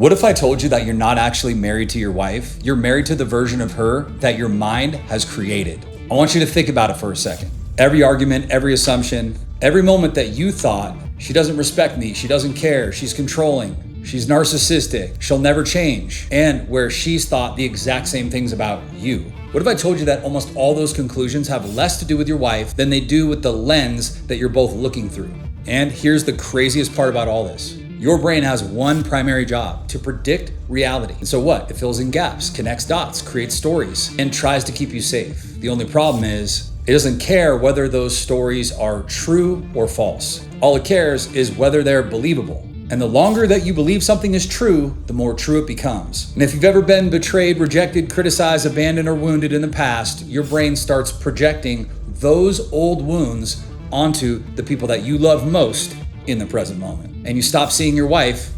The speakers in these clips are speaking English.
What if I told you that you're not actually married to your wife? You're married to the version of her that your mind has created. I want you to think about it for a second. Every argument, every assumption, every moment that you thought, she doesn't respect me, she doesn't care, she's controlling, she's narcissistic, she'll never change, and where she's thought the exact same things about you. What if I told you that almost all those conclusions have less to do with your wife than they do with the lens that you're both looking through? And here's the craziest part about all this. Your brain has one primary job: to predict reality. And so what? It fills in gaps, connects dots, creates stories, and tries to keep you safe. The only problem is, it doesn't care whether those stories are true or false. All it cares is whether they're believable. And the longer that you believe something is true, the more true it becomes. And if you've ever been betrayed, rejected, criticized, abandoned, or wounded in the past, your brain starts projecting those old wounds onto the people that you love most in the present moment. And you stop seeing your wife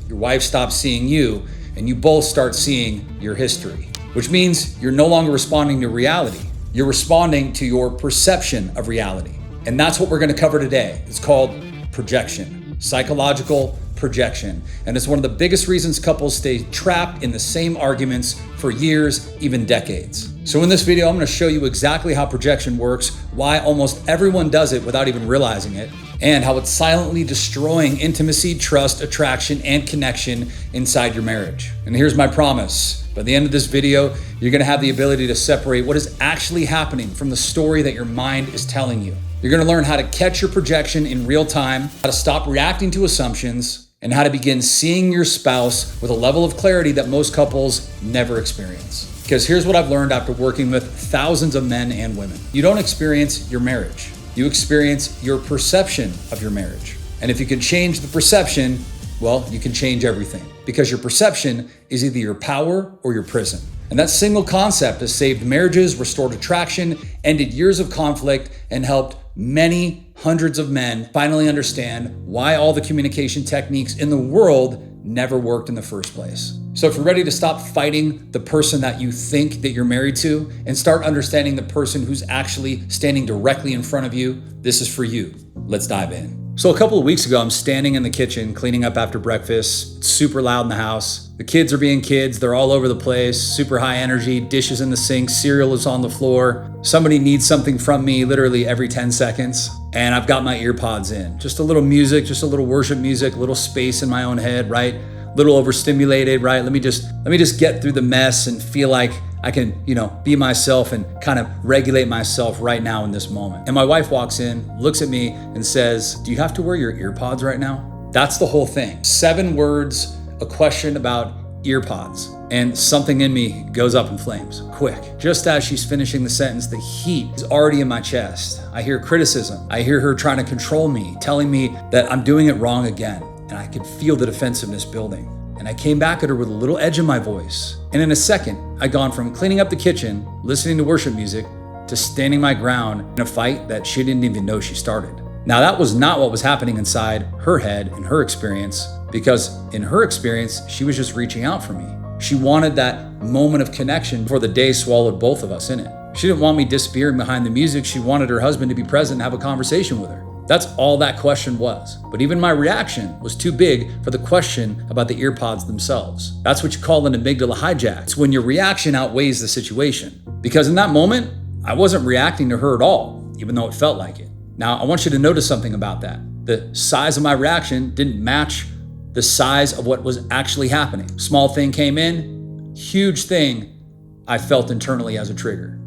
stops seeing you, and you both start seeing your history. Which means you're no longer responding to reality. You're responding to your perception of reality. And that's what we're gonna cover today. It's called projection, psychological projection. And it's one of the biggest reasons couples stay trapped in the same arguments for years, even decades. So in this video, I'm gonna show you exactly how projection works, why almost everyone does it without even realizing it, and how it's silently destroying intimacy, trust, attraction, and connection inside your marriage. And here's my promise. By the end of this video, you're gonna have the ability to separate what is actually happening from the story that your mind is telling you. You're gonna learn how to catch your projection in real time, how to stop reacting to assumptions, and how to begin seeing your spouse with a level of clarity that most couples never experience. Because here's what I've learned after working with thousands of men and women. You don't experience your marriage. You experience your perception of your marriage. And if you can change the perception, well, you can change everything. Because your perception is either your power or your prison. And that single concept has saved marriages, restored attraction, ended years of conflict, and helped many hundreds of men finally understand why all the communication techniques in the world never worked in the first place. So if you're ready to stop fighting the person that you think that you're married to and start understanding the person who's actually standing directly in front of you, this is for you. Let's dive in. So a couple of weeks ago, I'm standing in the kitchen cleaning up after breakfast. It's super loud in the house. The kids are being kids. They're all over the place, super high energy, dishes in the sink, cereal is on the floor. Somebody needs something from me literally every 10 seconds. And I've got my ear pods in. Just a little music, just a little worship music, a little space in my own head, right? A little overstimulated, right? Let me just get through the mess and feel like I can, be myself and kind of regulate myself right now in this moment. And my wife walks in, looks at me and says, "Do you have to wear your ear pods right now?" That's the whole thing. 7 words, a question about ear pods. And something in me goes up in flames, quick. Just as she's finishing the sentence, the heat is already in my chest. I hear criticism. I hear her trying to control me, telling me that I'm doing it wrong again. And I could feel the defensiveness building. And I came back at her with a little edge in my voice. And in a second, I'd gone from cleaning up the kitchen, listening to worship music, to standing my ground in a fight that she didn't even know she started. Now that was not what was happening inside her head in her experience, because in her experience, she was just reaching out for me. She wanted that moment of connection before the day swallowed both of us in it. She didn't want me disappearing behind the music. She wanted her husband to be present and have a conversation with her. That's all that question was. But even my reaction was too big for the question about the ear pods themselves. That's what you call an amygdala hijack. It's when your reaction outweighs the situation. Because in that moment, I wasn't reacting to her at all, even though it felt like it. Now, I want you to notice something about that. The size of my reaction didn't match the size of what was actually happening. Small thing came in, huge thing I felt internally as a trigger.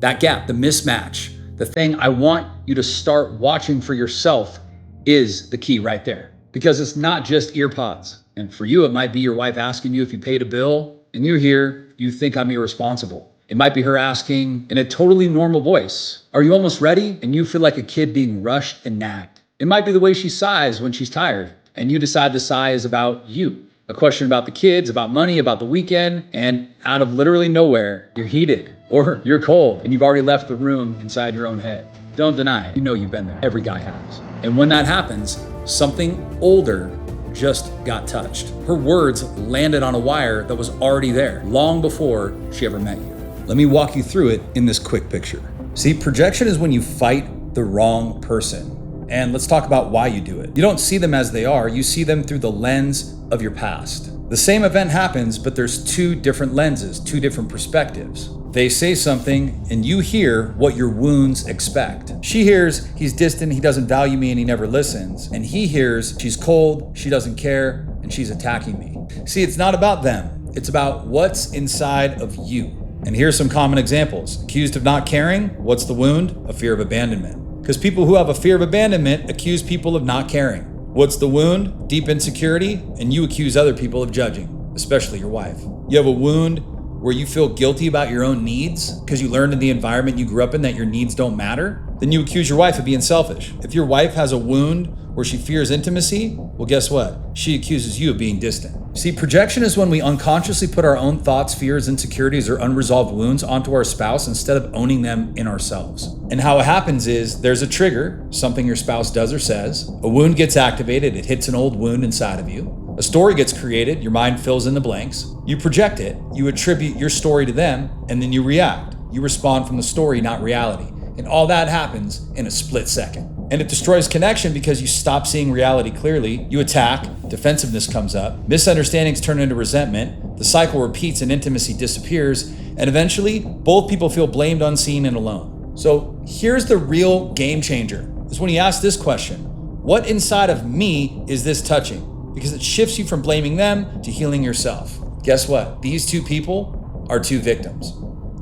That gap, the mismatch, the thing I want you to start watching for yourself is the key right there. Because it's not just ear pods. And for you, it might be your wife asking you if you paid a bill and you're here, you think I'm irresponsible. It might be her asking in a totally normal voice, "Are you almost ready?" And you feel like a kid being rushed and nagged. It might be the way she sighs when she's tired and you decide the sigh is about you. A question about the kids, about money, about the weekend, and out of literally nowhere, you're heated or you're cold and you've already left the room inside your own head. Don't deny it. You know you've been there. Every guy has. And when that happens, something older just got touched. Her words landed on a wire that was already there long before she ever met you. Let me walk you through it in this quick picture. See, projection is when you fight the wrong person. And let's talk about why you do it. You don't see them as they are, you see them through the lens of your past. The same event happens, but there's two different lenses, two different perspectives. They say something and you hear what your wounds expect. She hears he's distant, he doesn't value me, and he never listens. And he hears she's cold, she doesn't care, and she's attacking me. See, it's not about them. It's about what's inside of you. And here's some common examples. Accused of not caring, what's the wound? A fear of abandonment. Because people who have a fear of abandonment accuse people of not caring. What's the wound? Deep insecurity, and you accuse other people of judging, especially your wife. You have a wound where you feel guilty about your own needs because you learned in the environment you grew up in that your needs don't matter, then you accuse your wife of being selfish. If your wife has a wound where she fears intimacy, well, guess what? She accuses you of being distant. See, projection is when we unconsciously put our own thoughts, fears, insecurities, or unresolved wounds onto our spouse instead of owning them in ourselves. And how it happens is there's a trigger, something your spouse does or says, a wound gets activated, it hits an old wound inside of you. A story gets created, your mind fills in the blanks, you project it, you attribute your story to them, and then you react. You respond from the story, not reality. And all that happens in a split second. And it destroys connection because you stop seeing reality clearly, you attack, defensiveness comes up, misunderstandings turn into resentment, the cycle repeats and intimacy disappears, and eventually both people feel blamed, unseen, and alone. So here's the real game changer, is when you ask this question, what inside of me is this touching? Because it shifts you from blaming them to healing yourself. Guess what? These two people are two victims.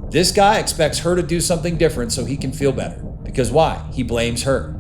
This guy expects her to do something different so he can feel better. Because why? He blames her.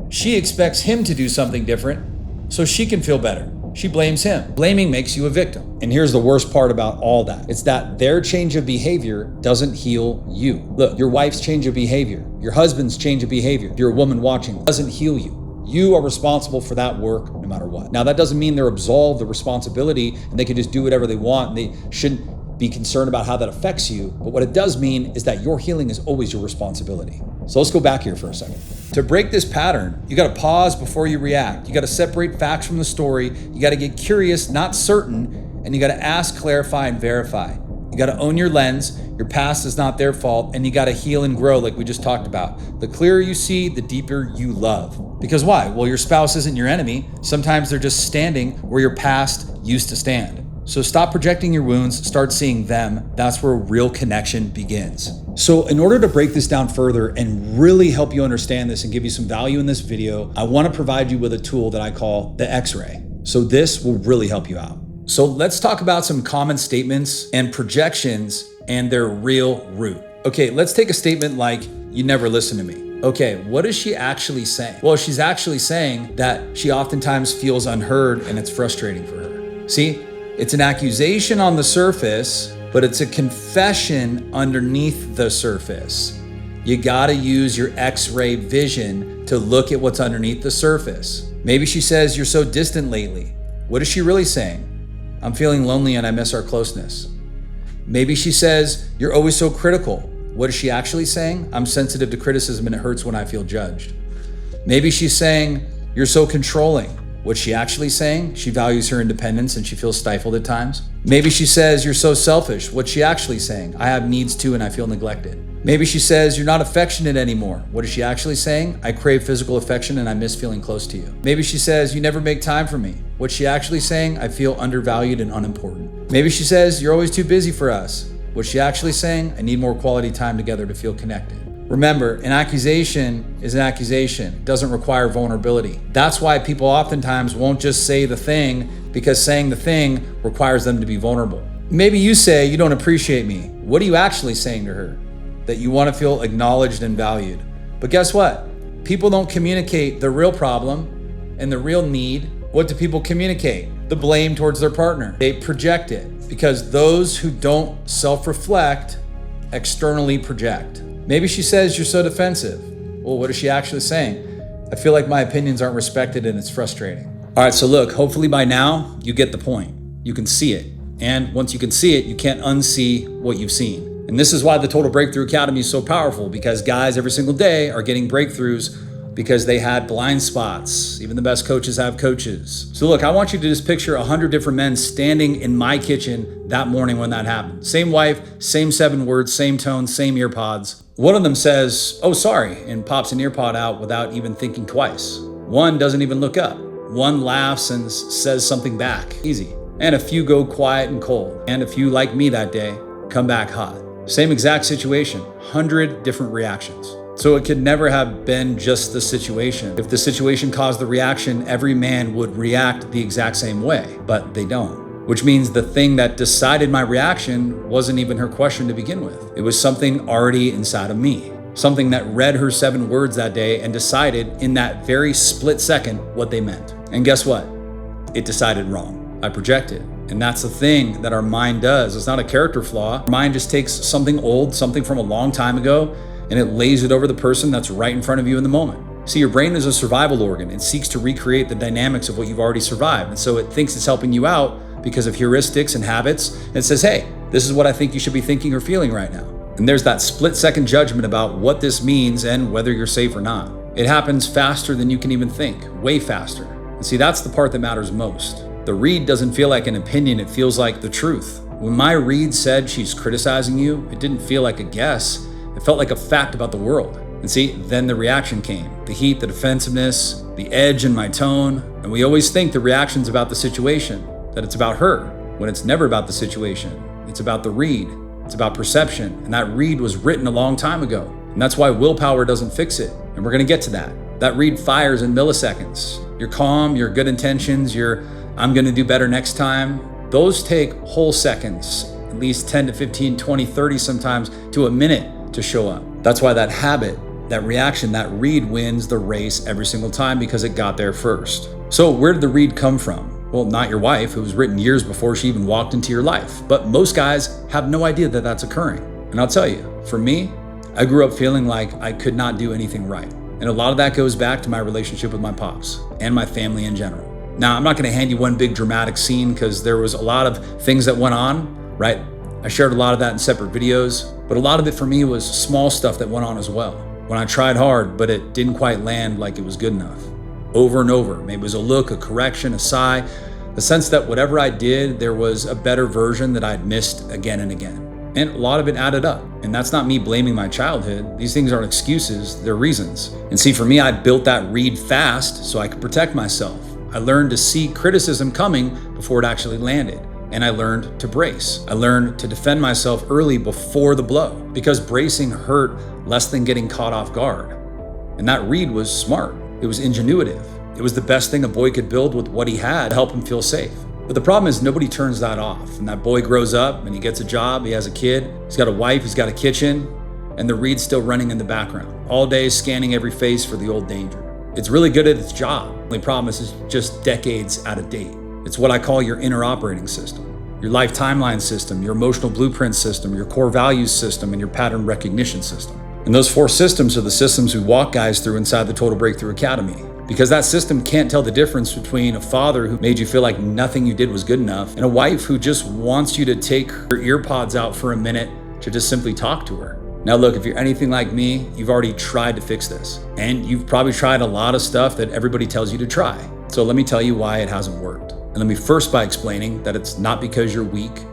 She expects him to do something different so she can feel better. She blames him. Blaming makes you a victim. And here's the worst part about all that. It's that their change of behavior doesn't heal you. Look, your wife's change of behavior, your husband's change of behavior, if you're a woman watching, doesn't heal you. You are responsible for that work no matter what. Now, that doesn't mean they're absolved of responsibility and they can just do whatever they want and they shouldn't be concerned about how that affects you. But what it does mean is that your healing is always your responsibility. So let's go back here for a second. To break this pattern, you got to pause before you react. You got to separate facts from the story. You got to get curious, not certain, and you got to ask, clarify, and verify. You got to own your lens. Your past is not their fault, and you got to heal and grow like we just talked about. The clearer you see, the deeper you love. Because why? Well, your spouse isn't your enemy. Sometimes they're just standing where your past used to stand. So stop projecting your wounds, start seeing them. That's where real connection begins. So in order to break this down further and really help you understand this and give you some value in this video, I want to provide you with a tool that I call the X-ray. So this will really help you out. So let's talk about some common statements and projections and their real root. Okay, let's take a statement like, "You never listen to me." Okay, what is she actually saying? Well, she's actually saying that she oftentimes feels unheard and it's frustrating for her. See, it's an accusation on the surface, but it's a confession underneath the surface. You gotta use your X-ray vision to look at what's underneath the surface. Maybe she says, "You're so distant lately." What is she really saying? "I'm feeling lonely and I miss our closeness." Maybe she says, "You're always so critical." What is she actually saying? "I'm sensitive to criticism and it hurts when I feel judged." Maybe she's saying, "You're so controlling." What's she actually saying? She values her independence and she feels stifled at times. Maybe she says, "You're so selfish." What's she actually saying? "I have needs too and I feel neglected." Maybe she says, "You're not affectionate anymore." What is she actually saying? "I crave physical affection and I miss feeling close to you." Maybe she says, "You never make time for me." What's she actually saying? "I feel undervalued and unimportant." Maybe she says, "You're always too busy for us." What's she actually saying? "I need more quality time together to feel connected." Remember, an accusation is an accusation. It doesn't require vulnerability. That's why people oftentimes won't just say the thing, because saying the thing requires them to be vulnerable. Maybe you say, "You don't appreciate me." What are you actually saying to her? That you want to feel acknowledged and valued. But guess what? People don't communicate the real problem and the real need. What do people communicate? The blame towards their partner. They project it because those who don't self-reflect externally project. Maybe she says, "You're so defensive." Well, what is she actually saying? "I feel like my opinions aren't respected and it's frustrating." All right, so look, hopefully by now you get the point. You can see it. And once you can see it, you can't unsee what you've seen. And this is why the Total Breakthrough Academy is so powerful, because guys every single day are getting breakthroughs because they had blind spots. Even the best coaches have coaches. So look, I want you to just picture 100 different men standing in my kitchen that morning when that happened. Same wife, same 7 words, same tone, same ear pods. One of them says, "Oh, sorry," and pops an ear pod out without even thinking twice. One doesn't even look up. One laughs and says something back. Easy. and a few go quiet and cold, and a few, like me that day, come back hot. Same exact situation, 100 different reactions. So it could never have been just the situation. If the situation caused the reaction, every man would react the exact same way, but they don't. Which means the thing that decided my reaction wasn't even her question to begin with. It was something already inside of me. Something that read her 7 words that day and decided in that very split second what they meant. And guess what? It decided wrong. I projected. And that's the thing that our mind does. It's not a character flaw. Our mind just takes something old, something from a long time ago, and it lays it over the person that's right in front of you in the moment. See, your brain is a survival organ. It seeks to recreate the dynamics of what you've already survived. And so it thinks it's helping you out because of heuristics and habits. And it says, hey, this is what I think you should be thinking or feeling right now. And there's that split-second judgment about what this means and whether you're safe or not. It happens faster than you can even think, way faster. And see, that's the part that matters most. The read doesn't feel like an opinion, it feels like the truth. When my read said she's criticizing you, it didn't feel like a guess. It felt like a fact about the world. And see, then the reaction came. The heat, the defensiveness, the edge in my tone. And we always think the reaction's about the situation, that it's about her, when it's never about the situation. It's about the read. It's about perception. And that read was written a long time ago. And that's why willpower doesn't fix it. And we're gonna get to that. That read fires in milliseconds. Your calm, your good intentions, your I'm gonna do better next time. Those take whole seconds, at least 10 to 15, 20, 30 sometimes to a minute to show up. That's why that habit, that reaction, that read wins the race every single time because it got there first. So where did the read come from? Well, not your wife. It was written years before she even walked into your life. But most guys have no idea that that's occurring. And I'll tell you, for me, I grew up feeling like I could not do anything right. And a lot of that goes back to my relationship with my pops and my family in general. Now, I'm not gonna hand you one big dramatic scene because there was a lot of things that went on, right? I shared a lot of that in separate videos, but a lot of it for me was small stuff that went on as well. When I tried hard, but it didn't quite land like it was good enough. Over and over, maybe it was a look, a correction, a sigh, the sense that whatever I did, there was a better version that I'd missed again and again. And a lot of it added up. And that's not me blaming my childhood. These things aren't excuses, they're reasons. And see, for me, I built that read fast so I could protect myself. I learned to see criticism coming before it actually landed. And I learned to brace. I learned to defend myself early before the blow because bracing hurt less than getting caught off guard. And that read was smart. It was ingenuitive. It was the best thing a boy could build with what he had to help him feel safe. But the problem is nobody turns that off. And that boy grows up and he gets a job, he has a kid, he's got a wife, he's got a kitchen, and the read's still running in the background, all day scanning every face for the old danger. It's really good at its job. The only problem is it's just decades out of date. It's what I call your inner operating system, your life timeline system, your emotional blueprint system, your core values system, and your pattern recognition system. And those 4 systems are the systems we walk guys through inside the Total Breakthrough Academy. Because that system can't tell the difference between a father who made you feel like nothing you did was good enough and a wife who just wants you to take her ear pods out for a minute to just simply talk to her. Now look, if you're anything like me, you've already tried to fix this. And you've probably tried a lot of stuff that everybody tells you to try. So let me tell you why it hasn't worked. And let me first by explaining that it's not because you're weak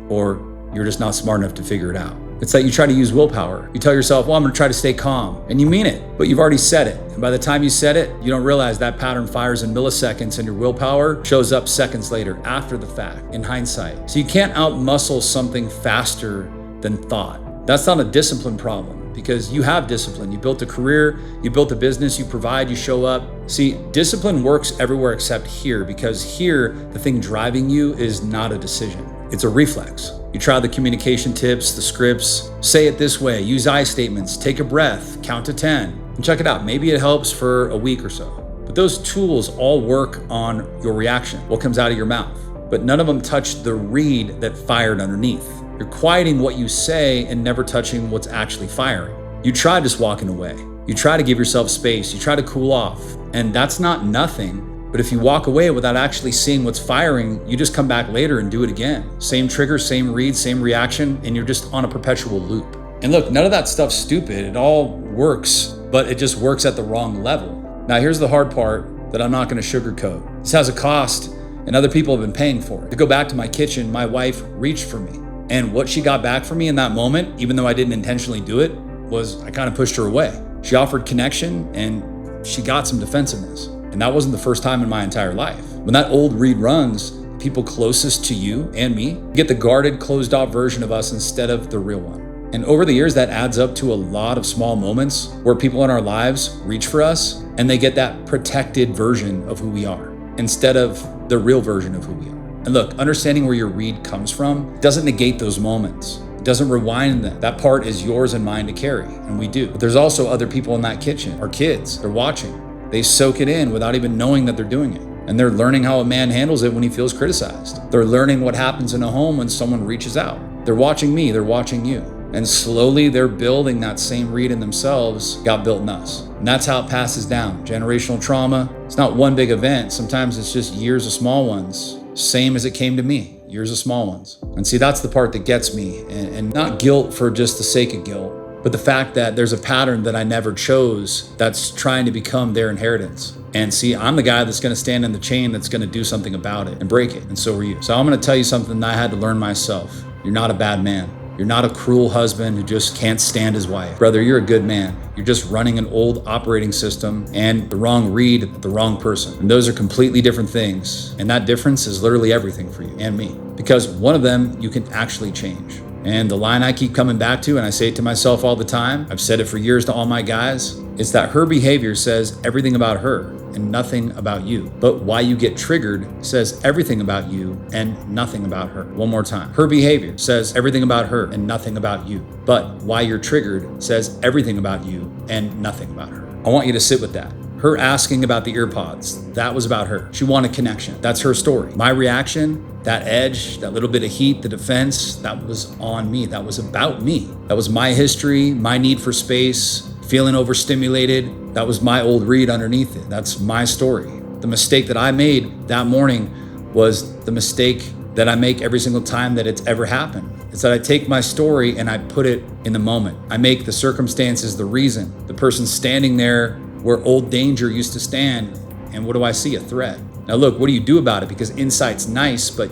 or you're just not smart enough to figure it out. It's that you try to use willpower. You tell yourself, well, I'm gonna try to stay calm. And you mean it, but you've already said it. And by the time you said it, you don't realize that pattern fires in milliseconds and your willpower shows up seconds later, after the fact, in hindsight. So you can't outmuscle something faster than thought. That's not a discipline problem because you have discipline. You built a career, you built a business, you provide, you show up. See, discipline works everywhere except here because here, the thing driving you is not a decision. It's a reflex. You try the communication tips, the scripts, say it this way, use I statements, take a breath, count to 10, and check it out. Maybe it helps for a week or so. But those tools all work on your reaction, what comes out of your mouth. But none of them touch the read that fired underneath. You're quieting what you say and never touching what's actually firing. You try just walking away. You try to give yourself space. You try to cool off. And that's not nothing. But if you walk away without actually seeing what's firing, you just come back later and do it again. Same trigger, same read, same reaction, and you're just on a perpetual loop. And look, none of that stuff's stupid. It all works, but it just works at the wrong level. Now, here's the hard part that I'm not gonna sugarcoat. This has a cost, and other people have been paying for it. To go back to my kitchen, my wife reached for me. And what she got back from me in that moment, even though I didn't intentionally do it, was I kind of pushed her away. She offered connection, and she got some defensiveness. And that wasn't the first time in my entire life. When that old read runs, people closest to you and me. You get the guarded, closed off version of us instead of the real one. And over the years, that adds up to a lot of small moments where people in our lives reach for us and they get that protected version of who we are instead of the real version of who we are. And look, understanding where your read comes from doesn't negate those moments. It doesn't rewind them. That part is yours and mine to carry, and we do. But there's also other people in that kitchen, our kids, they're watching. They soak it in without even knowing that they're doing it. And they're learning how a man handles it when he feels criticized. They're learning what happens in a home when someone reaches out. They're watching me, they're watching you. And slowly they're building that same read in themselves, got built in us. And that's how it passes down. Generational trauma, it's not one big event. Sometimes it's just years of small ones. Same as it came to me, years of small ones. And see, that's the part that gets me. And not guilt for just the sake of guilt, but the fact that there's a pattern that I never chose that's trying to become their inheritance. And see, I'm the guy that's gonna stand in the chain that's gonna do something about it and break it. And so are you. So I'm gonna tell you something that I had to learn myself. You're not a bad man. You're not a cruel husband who just can't stand his wife. Brother, you're a good man. You're just running an old operating system and the wrong read at the wrong person. And those are completely different things. And that difference is literally everything for you and me. Because one of them you can actually change. And the line I keep coming back to, and I say it to myself all the time, I've said it for years to all my guys, it's that her behavior says everything about her and nothing about you. But why you get triggered says everything about you and nothing about her. One more time. Her behavior says everything about her and nothing about you. But why you're triggered says everything about you and nothing about her. I want you to sit with that. Her asking about the ear pods, that was about her. She wanted connection. That's her story. My reaction, that edge, that little bit of heat, the defense, that was on me. That was about me. That was my history, my need for space, feeling overstimulated. That was my old read underneath it. That's my story. The mistake that I made that morning was the mistake that I make every single time that it's ever happened. It's that I take my story and I put it in the moment. I make the circumstances the reason. The person standing there where old danger used to stand, and what do I see? A threat. Now look, what do you do about it? Because insight's nice, but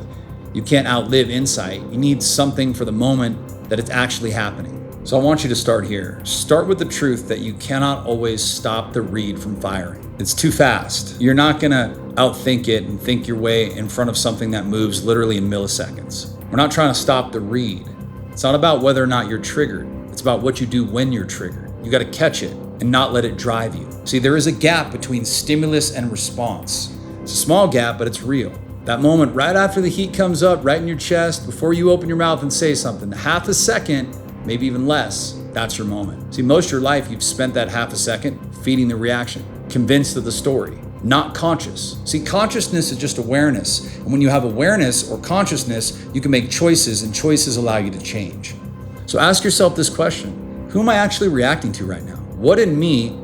you can't outlive insight. You need something for the moment that it's actually happening. So I want you to start here. Start with the truth that you cannot always stop the read from firing. It's too fast. You're not gonna outthink it and think your way in front of something that moves literally in milliseconds. We're not trying to stop the read. It's not about whether or not you're triggered. It's about what you do when you're triggered. You gotta catch it and not let it drive you. See, there is a gap between stimulus and response. It's a small gap, but it's real. That moment right after the heat comes up, right in your chest, before you open your mouth and say something, half a second, maybe even less, that's your moment. See, most of your life, you've spent that half a second feeding the reaction, convinced of the story, not conscious. See, consciousness is just awareness. And when you have awareness or consciousness, you can make choices, and choices allow you to change. So ask yourself this question: who am I actually reacting to right now? What in me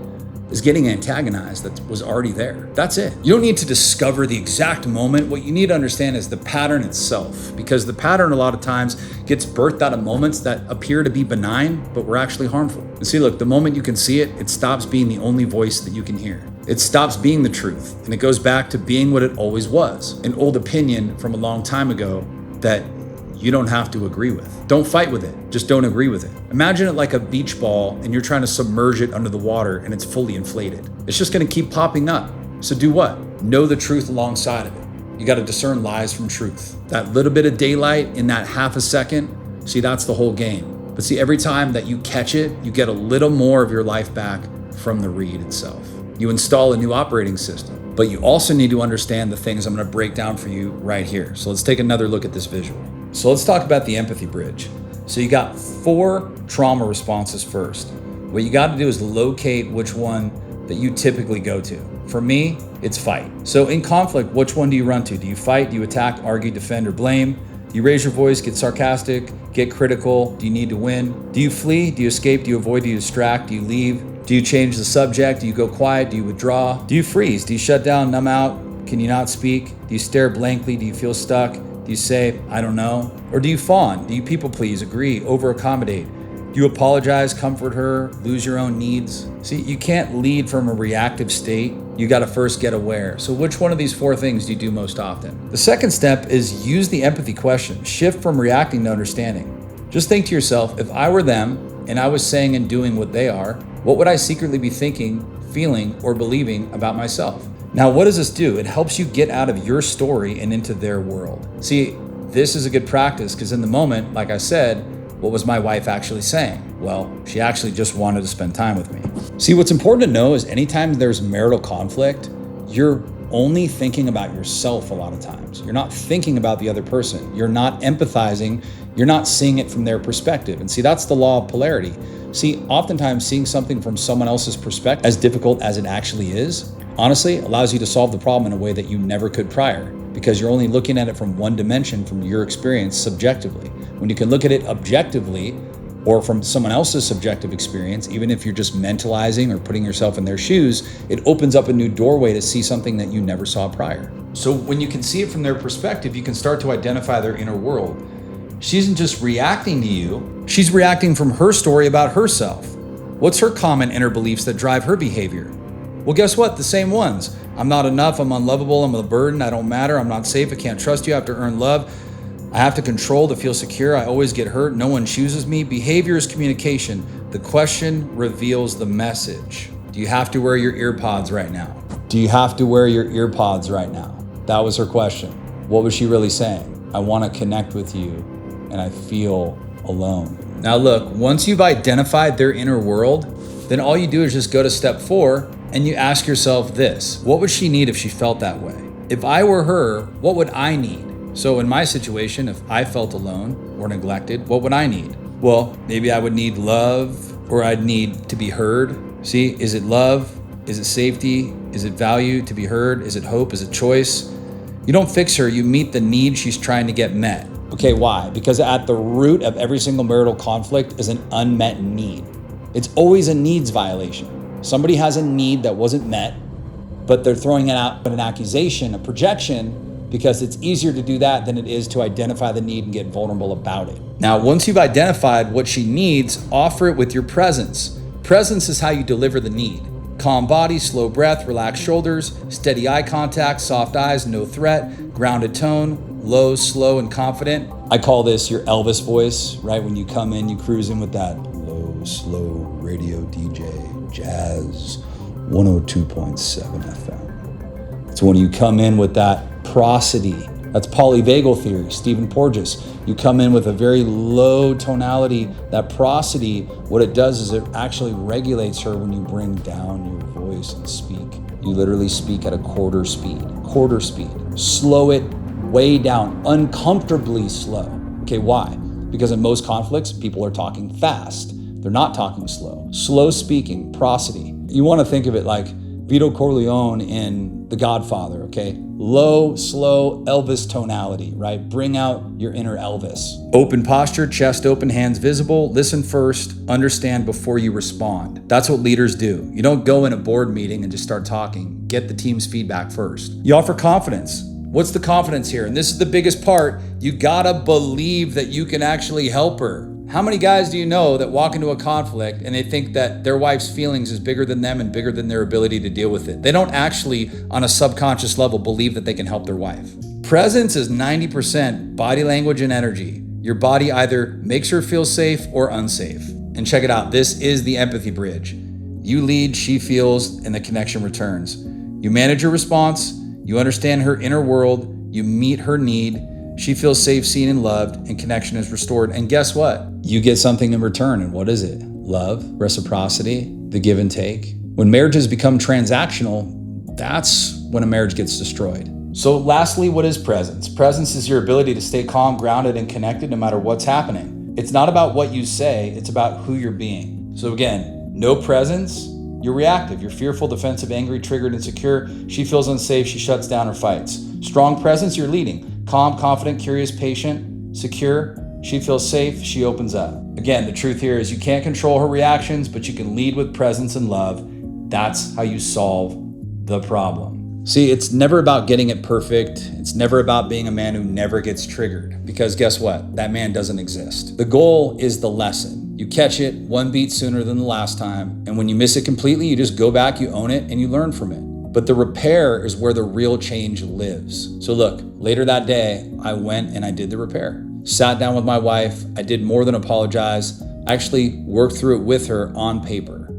is getting antagonized that was already there? That's it. You don't need to discover the exact moment. What you need to understand is the pattern itself, because the pattern a lot of times gets birthed out of moments that appear to be benign, but were actually harmful. And see, look, the moment you can see it, it stops being the only voice that you can hear. It stops being the truth, and it goes back to being what it always was, an old opinion from a long time ago that you don't have to agree with. Don't fight with it, just don't agree with it. Imagine it like a beach ball and you're trying to submerge it under the water and it's fully inflated. It's just gonna keep popping up. So do what? Know the truth alongside of it. You gotta discern lies from truth. That little bit of daylight in that half a second, see, that's the whole game. But see, every time that you catch it, you get a little more of your life back from the read itself. You install a new operating system, but you also need to understand the things I'm gonna break down for you right here. So let's take another look at this visual. So let's talk about the empathy bridge. So you got 4 trauma responses first. What you got to do is locate which one that you typically go to. For me, it's fight. So in conflict, which one do you run to? Do you fight? Do you attack, argue, defend, or blame? Do you raise your voice, get sarcastic, get critical? Do you need to win? Do you flee? Do you escape? Do you avoid? Do you distract? Do you leave? Do you change the subject? Do you go quiet? Do you withdraw? Do you freeze? Do you shut down, numb out? Can you not speak? Do you stare blankly? Do you feel stuck? Do you say, I don't know? Or do you fawn? Do you people please, agree, over accommodate? Do you apologize, comfort her, lose your own needs? See, you can't lead from a reactive state. You got to first get aware. So which one of these 4 things do you do most often? The second step is use the empathy question. Shift from reacting to understanding. Just think to yourself, if I were them and I was saying and doing what they are, what would I secretly be thinking, feeling, or believing about myself? Now, what does this do? It helps you get out of your story and into their world. See, this is a good practice because in the moment, like I said, what was my wife actually saying? Well, she actually just wanted to spend time with me. See, what's important to know is anytime there's marital conflict, you're only thinking about yourself a lot of times. You're not thinking about the other person. You're not empathizing. You're not seeing it from their perspective. And see, that's the law of polarity. See, oftentimes seeing something from someone else's perspective, as difficult as it actually is, honestly allows you to solve the problem in a way that you never could prior, because you're only looking at it from one dimension from your experience subjectively. When you can look at it objectively or from someone else's subjective experience, even if you're just mentalizing or putting yourself in their shoes, it opens up a new doorway to see something that you never saw prior. So when you can see it from their perspective, you can start to identify their inner world. She isn't just reacting to you, she's reacting from her story about herself. What's her common inner beliefs that drive her behavior? Well, guess what? The same ones. I'm not enough, I'm unlovable, I'm a burden, I don't matter, I'm not safe, I can't trust you, I have to earn love, I have to control to feel secure, I always get hurt, no one chooses me. Behavior is communication. The question reveals the message. Do you have to wear your ear pods right now? Do you have to wear your ear pods right now? That was her question. What was she really saying? I want to connect with you and I feel alone. Now look, once you've identified their inner world, then all you do is just go to step 4 and you ask yourself this: what would she need if she felt that way? If I were her, what would I need? So in my situation, if I felt alone or neglected, what would I need? Well, maybe I would need love, or I'd need to be heard. See, is it love? Is it safety? Is it value to be heard? Is it hope? Is it choice? You don't fix her, you meet the need she's trying to get met. Okay, why? Because at the root of every single marital conflict is an unmet need. It's always a needs violation. Somebody has a need that wasn't met, but they're throwing it out an accusation, a projection, because it's easier to do that than it is to identify the need and get vulnerable about it. Now, once you've identified what she needs, offer it with your presence. Presence is how you deliver the need. Calm body, slow breath, relaxed shoulders, steady eye contact, soft eyes, no threat, grounded tone, low, slow, and confident. I call this your Elvis voice, right? When you come in, you cruise in with that low, slow radio DJ, jazz, 102.7 FM. It's when you come in with that prosody. That's polyvagal theory, Stephen Porges. You come in with a very low tonality. That prosody, what it does is it actually regulates her when you bring down your voice and speak. You literally speak at a quarter speed. Slow it way down, uncomfortably slow. Okay, why? Because in most conflicts, people are talking fast. They're not talking slow. Slow speaking, prosody. You want to think of it like Vito Corleone in The Godfather, okay? Low, slow, Elvis tonality, right? Bring out your inner Elvis. Open posture, chest open, hands visible. Listen first, understand before you respond. That's what leaders do. You don't go in a board meeting and just start talking. Get the team's feedback first. You offer confidence. What's the confidence here? And this is the biggest part. You gotta believe that you can actually help her. How many guys do you know that walk into a conflict and they think that their wife's feelings is bigger than them and bigger than their ability to deal with it? They don't actually, on a subconscious level, believe that they can help their wife. Presence is 90% body language and energy. Your body either makes her feel safe or unsafe. And check it out, this is the empathy bridge. You lead, she feels, and the connection returns. You manage your response, you understand her inner world, you meet her need, she feels safe, seen, and loved, and connection is restored. And guess what? You get something in return. And what is it? Love, reciprocity, the give and take. When marriages become transactional, that's when a marriage gets destroyed. So lastly, what is presence? Presence is your ability to stay calm, grounded, and connected no matter what's happening. It's not about what you say, it's about who you're being. So again, no presence, you're reactive. You're fearful, defensive, angry, triggered, insecure. She feels unsafe, she shuts down or fights. Strong presence, you're leading. Calm, confident, curious, patient, secure. She feels safe, she opens up. Again, the truth here is you can't control her reactions, but you can lead with presence and love. That's how you solve the problem. See, it's never about getting it perfect. It's never about being a man who never gets triggered, because guess what? That man doesn't exist. The goal is the lesson. You catch it one beat sooner than the last time, and when you miss it completely, you just go back, you own it, and you learn from it. But the repair is where the real change lives. So look, later that day, I went and I did the repair. Sat down with my wife. I did more than apologize. I actually worked through it with her on paper.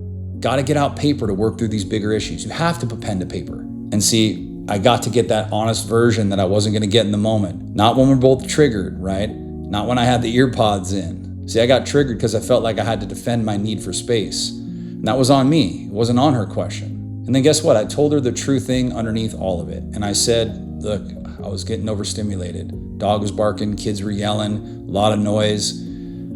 Got to get out paper to work through these bigger issues. You have to put pen to paper. And see, I got to get that honest version that I wasn't going to get in the moment. Not when we're both triggered, right? Not when I had the ear pods in. See, I got triggered because I felt like I had to defend my need for space. And that was on me. It wasn't on her question. And then guess what? I told her the true thing underneath all of it. And I said, look, I was getting overstimulated. Dog was barking, kids were yelling, a lot of noise.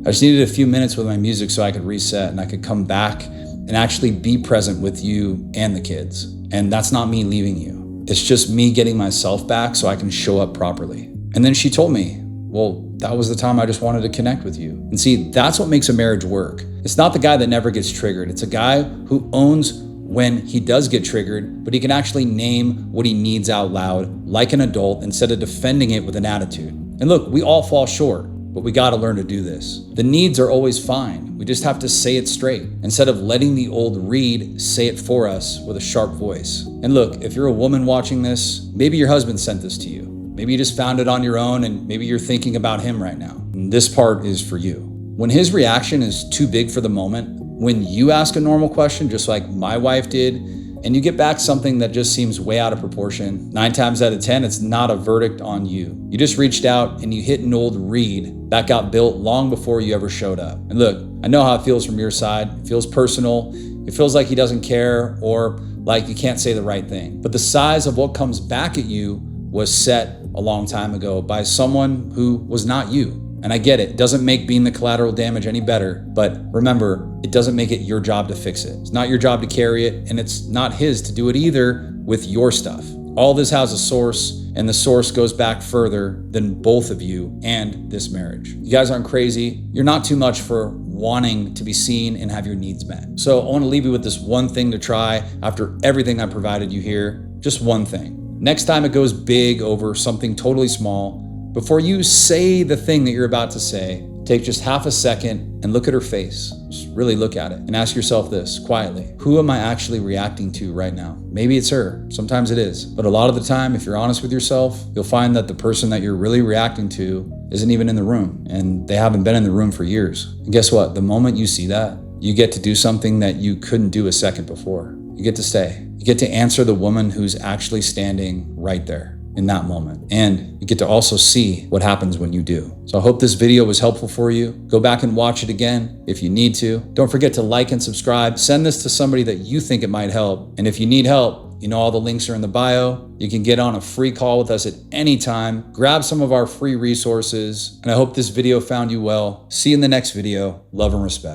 I just needed a few minutes with my music so I could reset and I could come back and actually be present with you and the kids. And that's not me leaving you. It's just me getting myself back so I can show up properly. And then she told me, well, that was the time I just wanted to connect with you. And see, that's what makes a marriage work. It's not the guy that never gets triggered. It's a guy who owns when he does get triggered, but he can actually name what he needs out loud like an adult instead of defending it with an attitude. And look, we all fall short, but we got to learn to do this. The needs are always fine. We just have to say it straight instead of letting the old Reed say it for us with a sharp voice. And look, if you're a woman watching this, maybe your husband sent this to you. Maybe you just found it on your own and maybe you're thinking about him right now. And this part is for you. When his reaction is too big for the moment, when you ask a normal question, just like my wife did, and you get back something that just seems way out of proportion, 9 times out of 10, it's not a verdict on you. You just reached out and you hit an old reed that got built long before you ever showed up. And look, I know how it feels from your side. It feels personal. It feels like he doesn't care or like you can't say the right thing. But the size of what comes back at you was set a long time ago by someone who was not you. And I get it doesn't make being the collateral damage any better, but remember, it doesn't make it your job to fix it. It's not your job to carry it, and it's not his to do it either with your stuff. All this has a source, and the source goes back further than both of you and this marriage. You guys aren't crazy. You're not too much for wanting to be seen and have your needs met. So I want to leave you with this one thing to try after everything I provided you here. Just one thing. Next time it goes big over something totally small, before you say the thing that you're about to say, take just half a second and look at her face. Just really look at it and ask yourself this quietly. Who am I actually reacting to right now? Maybe it's her. Sometimes it is. But a lot of the time, if you're honest with yourself, you'll find that the person that you're really reacting to isn't even in the room and they haven't been in the room for years. And guess what? The moment you see that, you get to do something that you couldn't do a second before. You get to stay. You get to answer the woman who's actually standing right there in that moment. And you get to also see what happens when you do. So I hope this video was helpful for you. Go back and watch it again if you need to. Don't forget to like and subscribe. Send this to somebody that you think it might help. And if you need help, you know all the links are in the bio. You can get on a free call with us at any time. Grab some of our free resources. And I hope this video found you well. See you in the next video. Love and respect.